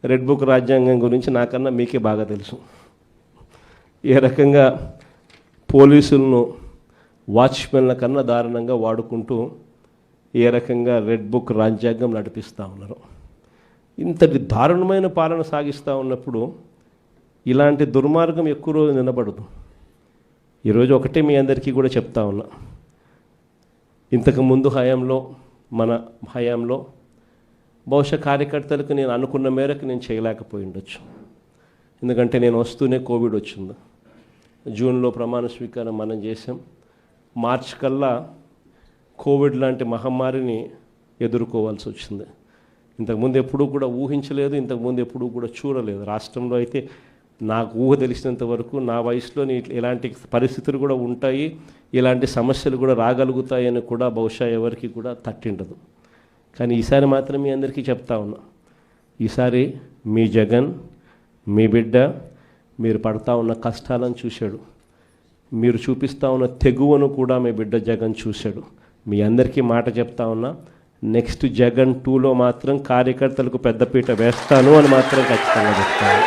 Red book రాజ్యాంగం గురించి నాకన్నా మీకే బాగా తెలుసు. ఏ రకంగా పోలీసులను వాచ్మెన్ల కన్నా దారుణంగా వాడుకుంటూ ఏ రకంగా రెడ్ బుక్ రాజ్యాంగం నడిపిస్తూ ఉన్నారు. ఇంతటి దారుణమైన పాలన సాగిస్తూ ఉన్నప్పుడు ఇలాంటి దుర్మార్గం ఎక్కువ రోజు నిలబడదు. ఈరోజు ఒకటే మీ అందరికీ కూడా చెప్తా ఉన్నా, ఇంతకుముందు హయాంలో మన హయాంలో బహుశా కార్యకర్తలకు నేను అనుకున్న మేరకు నేను చేయలేకపోయి ఉండొచ్చు. ఎందుకంటే నేను వస్తూనే కోవిడ్ వచ్చింది. జూన్లో ప్రమాణ స్వీకారం మనం చేసాం. మార్చ్ కల్లా కోవిడ్ లాంటి మహమ్మారిని ఎదుర్కోవాల్సి వచ్చింది. ఇంతకుముందు ఎప్పుడూ కూడా ఊహించలేదు, ఇంతకుముందు ఎప్పుడూ కూడా చూడలేదు. రాష్ట్రంలో అయితే నాకు ఊహ తెలిసినంత వరకు నా వయసులో ఇలాంటి పరిస్థితులు కూడా ఉంటాయి, ఇలాంటి సమస్యలు కూడా రాగలుగుతాయని కూడా బహుశా ఎవరికి కూడా తట్టిండదు. కానీ ఈసారి మాత్రం మీ అందరికీ చెప్తా ఉన్నా, ఈసారి మీ జగన్, మీ బిడ్డ మీరు పడతా ఉన్న కష్టాలను చూశాడు, మీరు చూపిస్తూ ఉన్న తెగువను కూడా మీ బిడ్డ జగన్ చూశాడు. మీ అందరికీ మాట చెప్తా ఉన్నా, నెక్స్ట్ జగన్ 2లో మాత్రం కార్యకర్తలకు పెద్దపీట వేస్తాను అని మాత్రం ఖచ్చితంగా చెప్తాను.